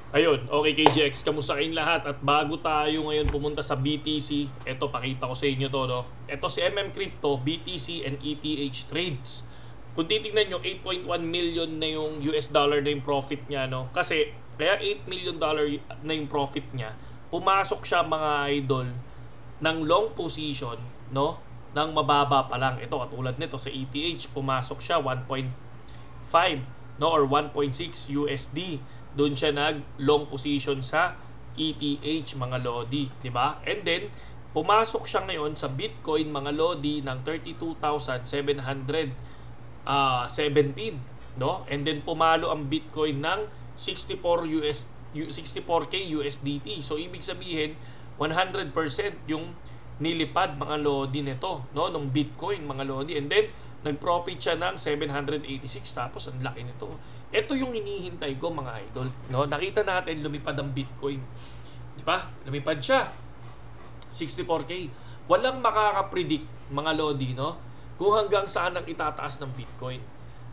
Ayun, okay KGX, kamusta kayong lahat? At bago tayo ngayon pumunta sa BTC, eto pakita ko sa inyo to, no? Eto si MM Crypto, BTC and ETH trades. Kung titingnan nyo, 8.1 million na yung US dollar na yung profit niya, no? Kasi kaya 8 million dollar na yung profit niya, pumasok siya mga idol ng long position, no? Nang mababa pa lang. Ito katulad nito sa ETH, pumasok siya 1.5, no, or 1.6 USD. Doon siya nag long position sa ETH mga lodi, di ba? And then pumasok siya ngayon sa Bitcoin mga lodi ng 32,717, no? And then pumalo ang Bitcoin ng 64K USDT. So ibig sabihin 100% yung nilipad mga lodi nito, no, ng Bitcoin mga lodi. And then nag-profit siya ng 786, tapos ang laki nito. Ito yung hinihintay ko mga idol, no? Nakita natin lumipad ang Bitcoin, di ba? Lumipad siya 64K. Walang makaka-predict mga lodi, no, kung hanggang saan ang itataas ng Bitcoin,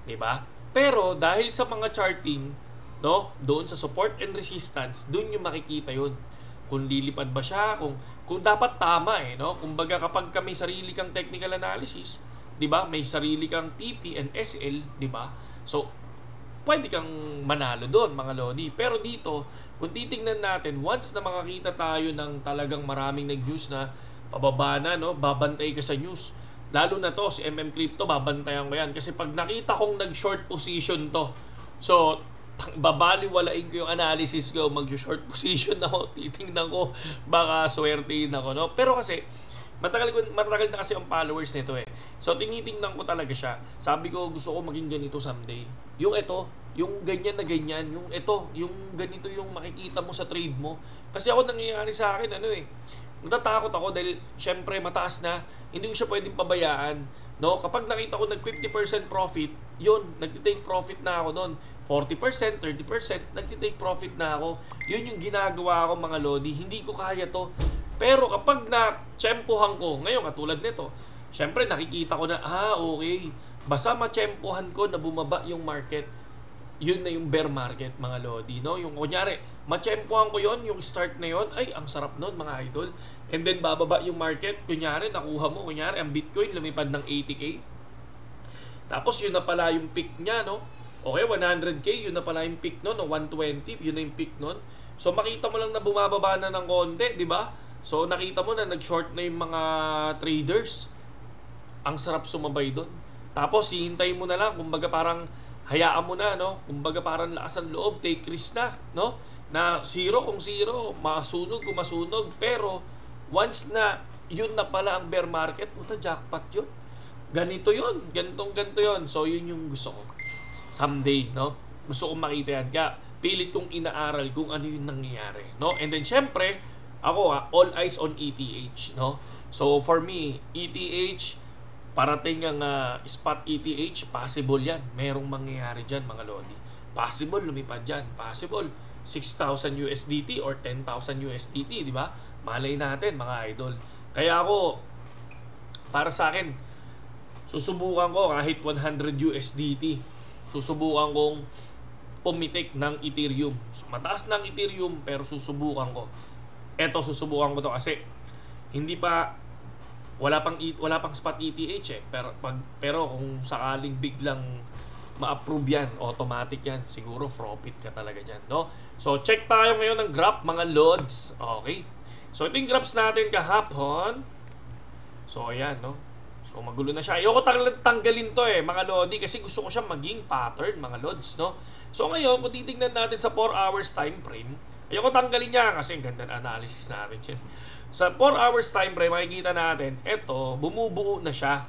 di ba? Pero dahil sa mga charting, no, doon sa support and resistance, doon yung makikita yun. Kung lilipad ba siya, kung dapat tama no? Kumbaga kapag kami sarili kang technical analysis, 'di ba? May sarili kang TP and SL, 'di ba? So pwede kang manalo doon mga lodi. Pero dito, kung titingnan natin, once na makakita tayo ng talagang maraming nag-news na pababa na, no, babantay ka sa news. Lalo na to si MM Crypto, babantayan ko yan kasi pag nakita kong nag-short position to, so babaliwalain ko yung analysis ko, mag-short position ako, titingnan ko, baka swertein ako, no? Pero kasi matagal na kasi ang followers nito So tinitingnan ko talaga siya. Sabi ko gusto ko maging ganito someday. Yung ito, yung ganyan na ganyan, yung ito, yung ganito yung makikita mo sa trade mo. Kasi ako nangyayari sa akin natatakot ako dahil syempre mataas na, hindi ko siya pwedeng pabayaan. No, kapag nakita ko nag 50% profit, yun, nagti-take profit na ako noon. 40%, 30%, nagti-take profit na ako. Yun yung ginagawa ko mga lodi. Hindi ko kaya to. Pero kapag na-tsempohan ko, ngayon katulad nito, syempre nakikita ko na, okay, basta ma-tsempohan ko na bumaba yung market, yun na yung bear market mga lodi, no? Yung kunyari, ma-tsempohan ko yon, yung start na yon, ay, ang sarap nun mga idol. And then bababa yung market, kunyari, nakuha mo, kunyari, ang Bitcoin lumipad ng 80K. Tapos yun na pala yung peak niya, no? Okay, 100K, yun na pala yung peak nun, no? 120, yun na yung peak nun. So makita mo lang na bumababa na ng konti, di ba? So nakita mo na nag-short na yung mga traders. Ang sarap sumabay doon. Tapos hihintayin mo na lang, kumbaga parang hayaan mo na, no? Kumbaga parang lakas ang loob, take risk na, no? Na zero kung zero, masunog kung masunog. Pero once na yun na pala ang bear market, puta, jackpot yun. Ganito yun, ganito yun. So yun yung gusto ko someday, no? Gusto kong makita yan. Kaya pilit kong inaaral kung ano yung nangyayari, no? And then syempre, ako all eyes on ETH, no? So for me, ETH, parating ang spot ETH, possible yan. Merong mangyayari dyan mga lodi. Possible lumipad dyan. Possible 6,000 USDT or 10,000 USDT, di ba? Malay natin mga idol. Kaya ako, para sa akin, susubukan ko kahit 100 USDT. Susubukan kong pumitik ng Ethereum. So, mataas ng Ethereum pero susubukan ko. Eto, susubukan ko to kasi hindi pa wala pang spot ETH pero kung sakaling biglang ma-approve yan, automatic yan, siguro profit ka talaga dyan, no? So check tayo ngayon ng graph mga lods. Okay, so ito yung graphs natin kahapon. So ayan, no? So magulo na siya. Ayoko tanggalin to mga lodi kasi gusto ko siya maging pattern mga lods, no? So ngayon kung titignan natin sa 4 hours time frame, ayoko tanggalin niya kasi ganda ng analysis natin yan. Sa 4 hours time frame, makikita natin, eto, bumubuo na siya.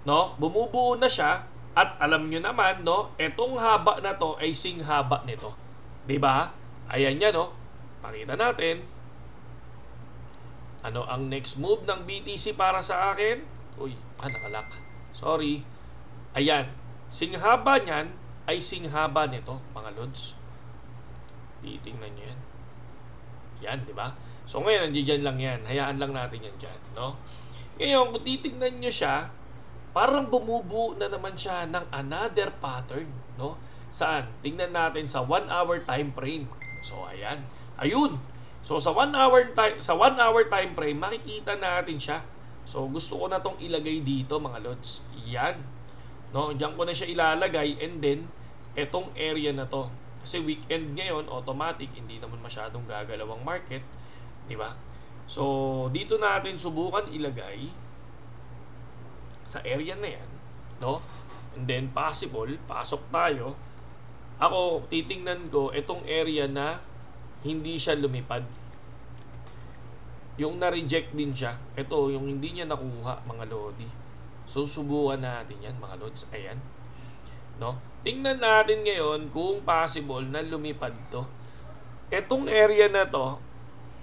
No? Bumubuo na siya at alam nyo naman, no, etong haba na to ay sing haba nito. 'Di ba? Ayan yan, no? Pakita natin. Ano ang next move ng BTC para sa akin? Uy, nakalak. Sorry. Ayan. Sing haba niyan ay sing haba nito, mga lods. Titingnan nyo yan. Yan, 'di ba? So ngayon, nandiyan lang yan. Hayaan lang natin yan dyan, no? Ngayon, kung titignan nyo siya, parang bumubuo na naman siya ng another pattern, no? Saan? Tingnan natin sa 1 hour time frame. So ayan. Ayun. So sa 1 hour time frame, makikita natin siya. So gusto ko na tong ilagay dito mga lods. Yan. No, diyan ko na siya ilalagay, and then etong area na to. Kasi weekend ngayon, automatic hindi naman masyadong gagalaw ang market, di ba? So dito natin subukan ilagay sa area na yan, no? And then possible, pasok tayo. Ako titingnan ko etong area na hindi siya lumipad. Yung na-reject din siya. Ito, yung hindi niya nakuha, mga lodi. So, subukan natin yan, mga lods. Ayan. No? Tingnan natin ngayon kung possible na lumipad to. Etong area na to,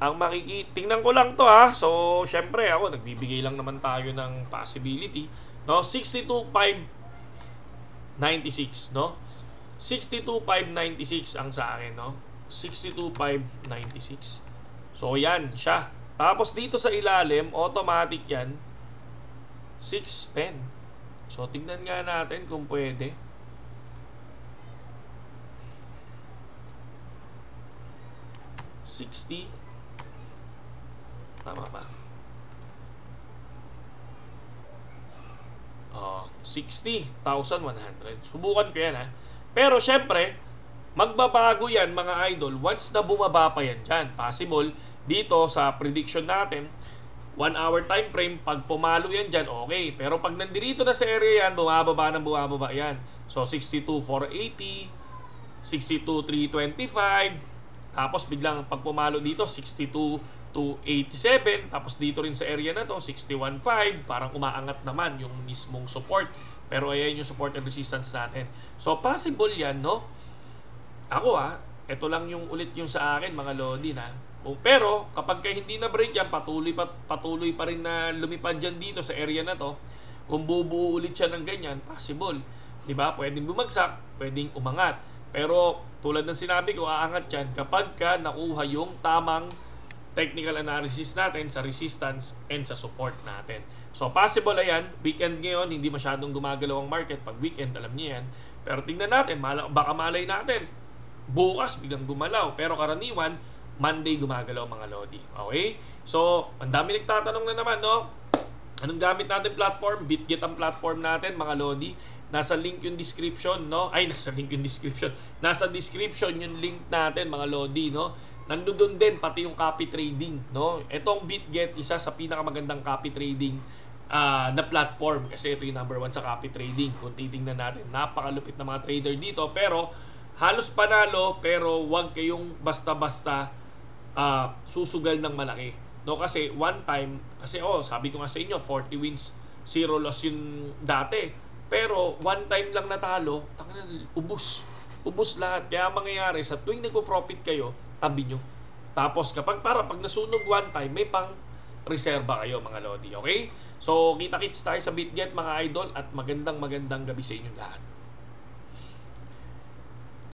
ang makikita, tingnan ko lang to ha. So, syempre ako, nagbibigay lang naman tayo ng possibility. No? 62,596, no? 62,596 ang sa akin, no? 62,596. So, yan, siya. Tapos dito sa ilalim, automatic yan, 610. So, tingnan nga natin kung pwede. $60. Tama ba? 60,100. Subukan ko yan ha. Pero syempre, magbabago yan mga idol once na bumaba pa yan dyan. Possible dito sa prediction natin, 1 hour time frame, pag pumalo yan dyan, okay. Pero pag nandirito na sa area yan, bumababa yan. So 62,480, 62,325, tapos biglang pag pumalo dito, 62,287, tapos dito rin sa area na to, 61,500, parang umaangat naman yung mismong support. Pero ayan yung support and resistance natin. So possible yan, no? Ako ito lang yung ulit yung sa akin, mga lodi na. Pero kapag hindi na break yan, patuloy pa rin na lumipad dyan dito sa area na to. Kung bubuo ulit siya ng ganyan, possible. Diba? Pwedeng bumagsak, pwedeng umangat. Pero tulad ng sinabi ko, aangat yan kapag ka nakuha yung tamang technical analysis natin sa resistance and sa support natin. So possible ayan, weekend ngayon, hindi masyadong gumagalaw ang market. Pag weekend, alam niyo yan. Pero tingnan natin, baka malay natin, bukas biglang gumalaw. Pero karaniwan, Monday gumagalaw mga lodi. Okay? So, ang dami nagtatanong na naman, no? Anong gamit natin platform? BitGet ang platform natin, mga lodi. Nasa link yung description, no? Ay, nasa link yung description. Nasa description yung link natin, mga lodi, no? Nandoon din pati yung copy trading, no? Itong BitGet, isa sa pinakamagandang copy trading na platform. Kasi ito yung number 1 sa copy trading. Kung titingnan natin, napakalupit na mga trader dito. Pero, halos panalo, pero wag kayong basta-basta susugal ng malaki. No, kasi one time, kasi sabi ko nga sa inyo, 40 wins, 0 loss yung dati. Pero one time lang natalo, ubus lahat. Kaya mangyayari, sa tuwing nagpo-profit kayo, tabi nyo. Tapos pag nasunog one time, may pang reserva kayo, mga lodi. Okay? So, kita-kits tayo sa BitGet, mga idol, at magandang gabi sa inyong lahat.